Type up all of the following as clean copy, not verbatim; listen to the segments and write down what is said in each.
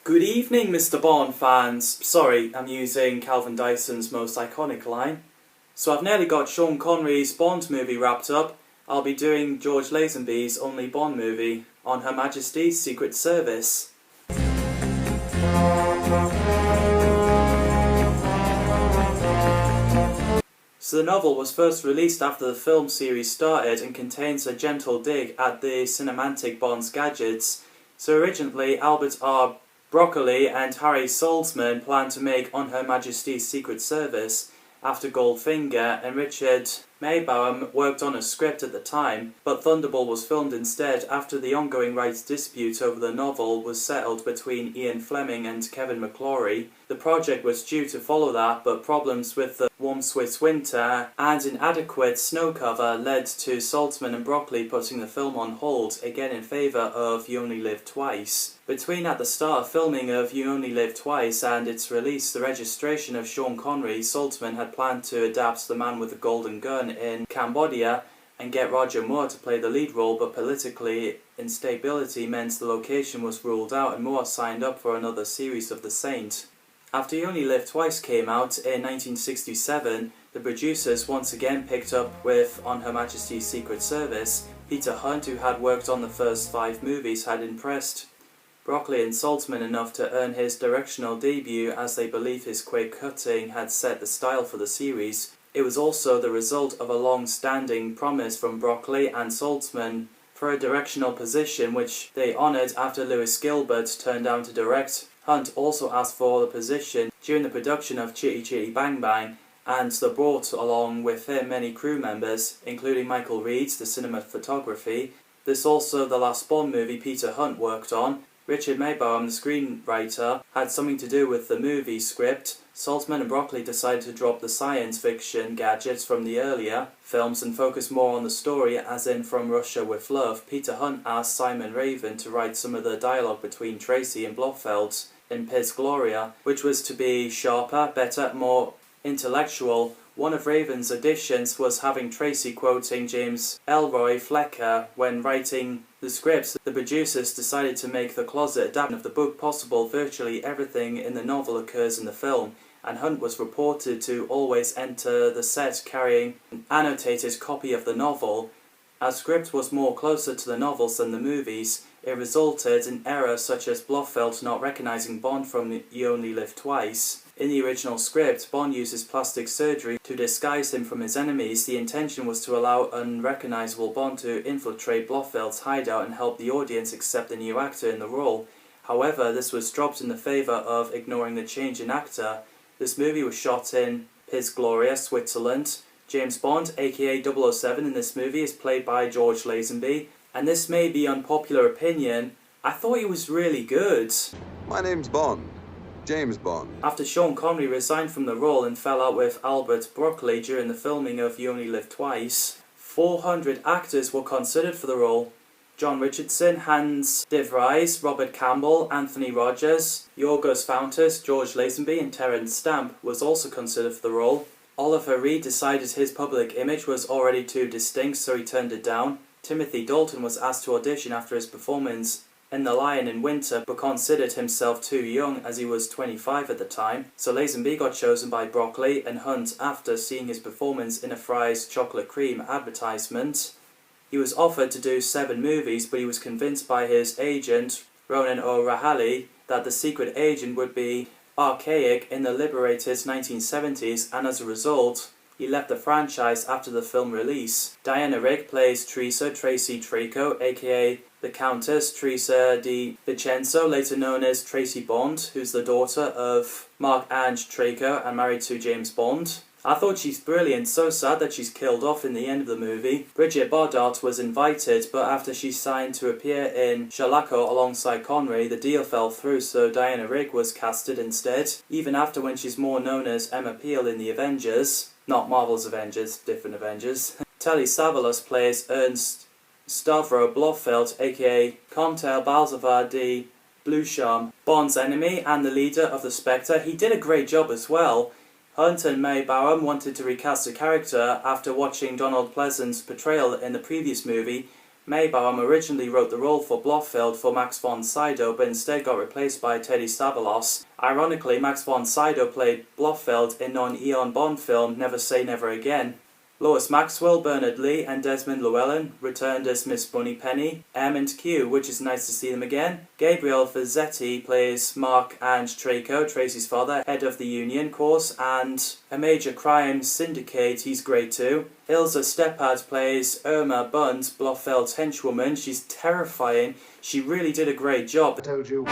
Good evening, Mr. Bond fans. Sorry, I'm using Calvin Dyson's most iconic line. So I've nearly got Sean Connery's Bond movie wrapped up. I'll be doing George Lazenby's only Bond movie on Her Majesty's Secret Service. So the novel was first released after the film series started and contains a gentle dig at the cinematic Bond's gadgets. So originally Albert R. Broccoli and Harry Saltzman planned to make On Her Majesty's Secret Service after Goldfinger, and Richard Maybaum worked on a script at the time, but Thunderball was filmed instead after the ongoing rights dispute over the novel was settled between Ian Fleming and Kevin McClory. The project was due to follow that, but problems with the warm Swiss winter and inadequate snow cover led to Saltzman and Broccoli putting the film on hold, again in favour of You Only Live Twice. Between at the start of filming of You Only Live Twice and its release, the registration of Sean Connery, Saltzman had planned to adapt The Man with the Golden Gun in Cambodia and get Roger Moore to play the lead role, but political instability meant the location was ruled out and Moore signed up for another series of The Saint. After You Only Live Twice came out in 1967, the producers once again picked up with On Her Majesty's Secret Service. Peter Hunt, who had worked on the first 5 movies, had impressed Broccoli and Saltzman enough to earn his directorial debut, as they believe his quick cutting had set the style for the series. It was also the result of a long-standing promise from Broccoli and Saltzman for a directorial position, which they honoured after Lewis Gilbert turned down to direct. Hunt also asked for the position during the production of Chitty Chitty Bang Bang, and they brought along with him many crew members, including Michael Reeds, the cinematography. This also the last Bond movie Peter Hunt worked on. Richard Maybaum, the screenwriter, had something to do with the movie script. Saltzman and Broccoli decided to drop the science fiction gadgets from the earlier films and focus more on the story, as in From Russia with Love. Peter Hunt asked Simon Raven to write some of the dialogue between Tracy and Blofeld in Piz Gloria, which was to be sharper, better, more intellectual. One of Raven's additions was having Tracy quoting James Elroy Flecker when writing the scripts. The producers decided to make the closet adaptation of the book possible. Virtually everything in the novel occurs in the film, and Hunt was reported to always enter the set carrying an annotated copy of the novel. As script was more closer to the novels than the movies, it resulted in errors such as Blofeld not recognising Bond from You Only Live Twice. In the original script, Bond uses plastic surgery to disguise him from his enemies. The intention was to allow unrecognisable Bond to infiltrate Blofeld's hideout and help the audience accept the new actor in the role. However, this was dropped in the favour of ignoring the change in actor. This movie was shot in Piz Gloria, Switzerland. James Bond, aka 007 in this movie, is played by George Lazenby. And this may be unpopular opinion, I thought he was really good. My name's Bond. James Bond. After Sean Connery resigned from the role and fell out with Albert Broccoli during the filming of You Only Live Twice, 400 actors were considered for the role. John Richardson, Hans de Vries, Robert Campbell, Anthony Rogers, Yorgos Fountas, George Lazenby and Terence Stamp was also considered for the role. Oliver Reed decided his public image was already too distinct, so he turned it down. Timothy Dalton was asked to audition after his performance in The Lion in Winter, but considered himself too young as he was 25 at the time. So Lazenby got chosen by Broccoli and Hunt after seeing his performance in a Fry's chocolate cream advertisement. He was offered to do 7 movies, but he was convinced by his agent, Ronan O'Rahilly, that The Secret Agent would be archaic in the liberated 1970s, and as a result, he left the franchise after the film release. Diana Rigg plays Teresa Tracy Traco, aka the Countess Teresa di Vincenzo, later known as Tracy Bond, who's the daughter of Mark Ange Traco and married to James Bond. I thought she's brilliant, so sad that she's killed off in the end of the movie. Bridget Bardot was invited, but after she signed to appear in Shalako alongside Connery, the deal fell through, so Diana Rigg was casted instead, even after when she's more known as Emma Peel in The Avengers. Not Marvel's Avengers, different Avengers. Telly Savalas plays Ernst Stavro Blofeld, aka Comte Balzavar de Blucharme, Bond's enemy and the leader of the Spectre. He did a great job as well. Hunt and Maybaum wanted to recast the character after watching Donald Pleasance's portrayal in the previous movie, Maybaum originally wrote the role for Blofeld for Max von Sydow, but instead got replaced by Teddy Savalos. Ironically, Max von Sydow played Blofeld in non-Eon Bond film Never Say Never Again. Lois Maxwell, Bernard Lee, and Desmond Llewellyn returned as Miss Moneypenny, M and Q, which is nice to see them again. Gabriel Fazzetti plays Mark and Traco, Tracy's father, head of the Union Course, and a major crime syndicate, he's great too. Ilse Steppard plays Irma Bunt, Blofeld's henchwoman. She's terrifying. She really did a great job. I told you.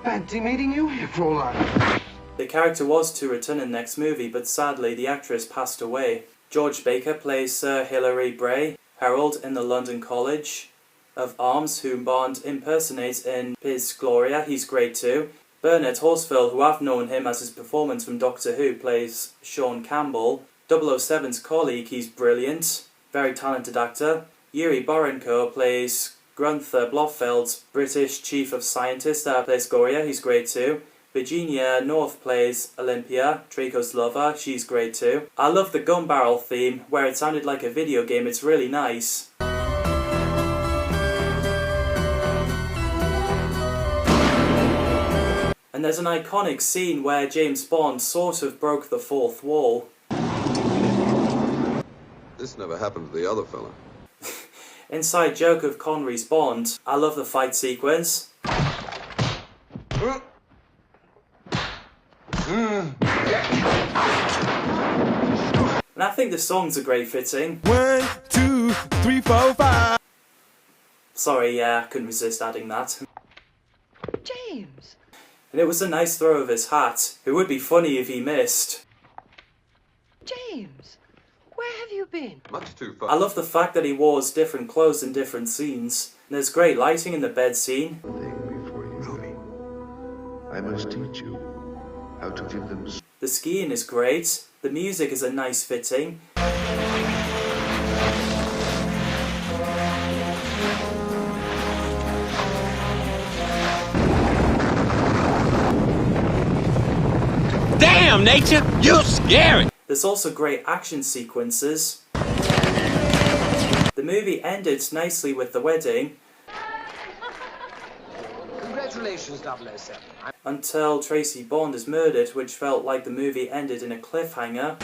Fancy meeting you, you Fräulein. The character was to return in the next movie, but sadly the actress passed away. George Baker plays Sir Hilary Bray, Herald in the London College of Arms, whom Bond impersonates in Piz Gloria. He's great too. Bernard Horsfeld, who I've known him as his performance from Doctor Who, plays Sean Campbell. 007's colleague, he's brilliant. Very talented actor. Yuri Borenko plays Gunther Blofeld's British Chief of Scientists, plays Goria. He's great too. Virginia North plays Olympia, Draco's lover. She's great too. I love the gun barrel theme, where it sounded like a video game. It's really nice. And there's an iconic scene where James Bond sort of broke the fourth wall. This never happened to the other fella. Inside joke of Connery's Bond. I love the fight sequence. And I think the songs are great fitting. 1, 2, 3, 4, 5. Sorry, yeah, I couldn't resist adding that. James! And it was a nice throw of his hat. It would be funny if he missed. James! Where have you been? Much too far. I love the fact that he wore different clothes in different scenes. And there's great lighting in the bed scene. Before you Ruby, I must teach you how to give them. The skiing is great. The music is a nice fitting. Damn, nature, you're scary. There's also great action sequences. The movie ended nicely with the wedding. Congratulations, 007. Until Tracy Bond is murdered, which felt like the movie ended in a cliffhanger.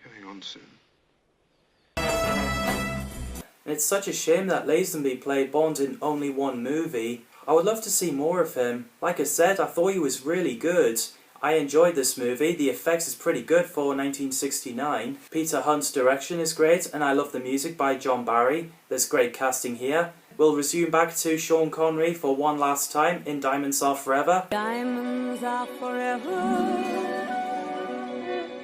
Getting on soon. And it's such a shame that Lazenby played Bond in only one movie. I would love to see more of him. Like I said, I thought he was really good. I enjoyed this movie. The effects is pretty good for 1969. Peter Hunt's direction is great, and I love the music by John Barry. There's great casting here. We'll resume back to Sean Connery for one last time in Diamonds Are Forever. Diamonds are forever.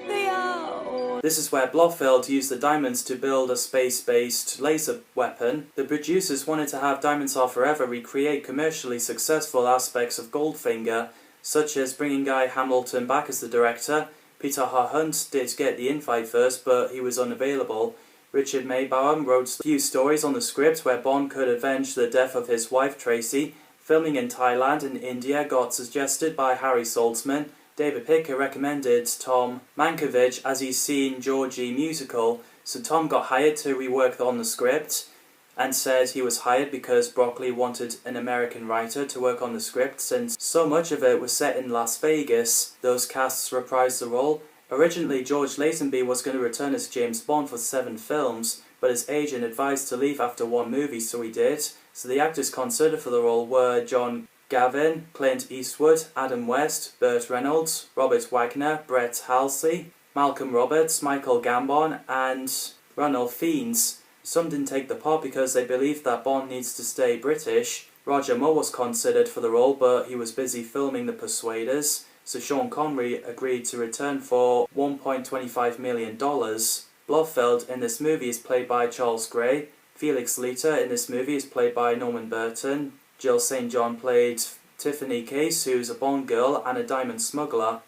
They are. This is where Blofeld used the diamonds to build a space-based laser weapon. The producers wanted to have Diamonds Are Forever recreate commercially successful aspects of Goldfinger, such as bringing Guy Hamilton back as the director. Peter R. Hunt did get the invite first, but he was unavailable. Richard Maybaum wrote a few stories on the script where Bond could avenge the death of his wife Tracy. Filming in Thailand and India got suggested by Harry Saltzman. David Picker recommended Tom Mankiewicz as he's seen Georgie musical, so Tom got hired to rework on the script, and said he was hired because Broccoli wanted an American writer to work on the script since so much of it was set in Las Vegas. Those casts reprised the role. Originally, George Lazenby was going to return as James Bond for 7 films, but his agent advised to leave after 1 movie, so he did. So the actors considered for the role were John Gavin, Clint Eastwood, Adam West, Burt Reynolds, Robert Wagner, Brett Halsey, Malcolm Roberts, Michael Gambon, and Ranulph Fiennes. Some didn't take the part because they believed that Bond needs to stay British. Roger Moore was considered for the role, but he was busy filming The Persuaders, so Sean Connery agreed to return for $1.25 million. Blofeld in this movie is played by Charles Gray. Felix Leiter in this movie is played by Norman Burton. Jill St. John played Tiffany Case, who's a Bond girl and a diamond smuggler.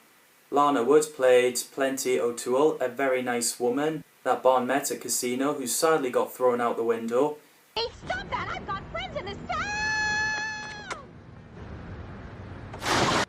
Lana Wood played Plenty O'Toole, a very nice woman that Bond met at casino, who sadly got thrown out the window. Hey, stop that! I've got friends in this town!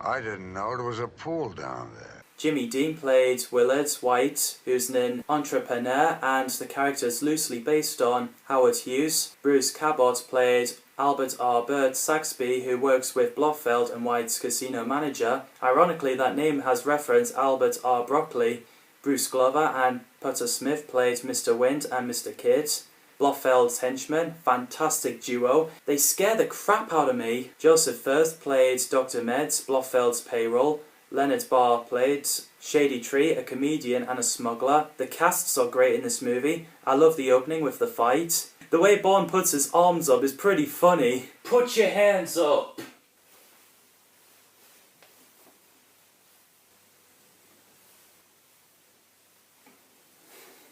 I didn't know there was a pool down there. Jimmy Dean played Willard White, who's an entrepreneur, and the character is loosely based on Howard Hughes. Bruce Cabot played Albert R. Bird Saxby, who works with Blofeld and White's casino manager. Ironically, that name has referenced Albert R. Broccoli. Bruce Glover and Putter Smith played Mr. Wind and Mr. Kidd. Blofeld's henchmen, fantastic duo. They scare the crap out of me. Joseph Firth played Dr. Meds, Blofeld's payroll. Leonard Barr played Shady Tree, a comedian and a smuggler. The casts are great in this movie. I love the opening with the fight. The way Bond puts his arms up is pretty funny. Put your hands up!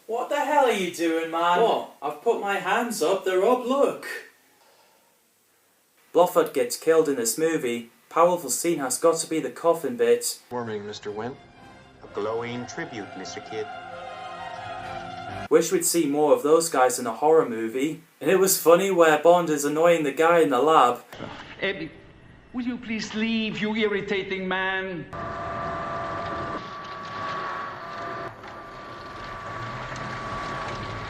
What the hell are you doing, man? What? I've put my hands up, they're up, look! Blofeld gets killed in this movie. Powerful scene has got to be the coffin bit. Warming, Mr. Wynn. A glowing tribute, Mr. Kidd. Wish we'd see more of those guys in a horror movie. And it was funny where Bond is annoying the guy in the lab. Eddie, will you please leave, you irritating man?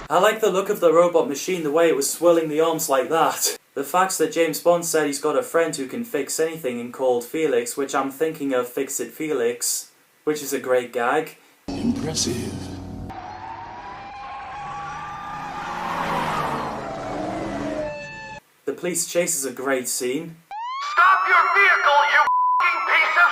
I like the look of the robot machine, the way it was swirling the arms like that. The fact that James Bond said he's got a friend who can fix anything and called Felix, which I'm thinking of Fix It Felix, which is a great gag. Impressive. The police chase is a great scene. Stop your vehicle, you f***ing piece of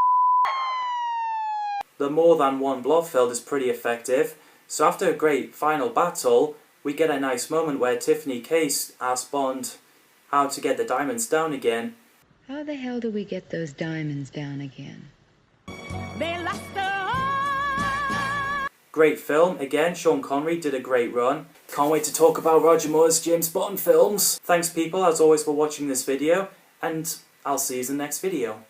The more than one Blofeld is pretty effective. So after a great final battle, we get a nice moment where Tiffany Case asks Bond how to get the diamonds down again. How the hell do we get those diamonds down again? They lost Great film. Again, Sean Connery did a great run. Can't wait to talk about Roger Moore's James Bond films. Thanks people, as always, for watching this video, and I'll see you in the next video.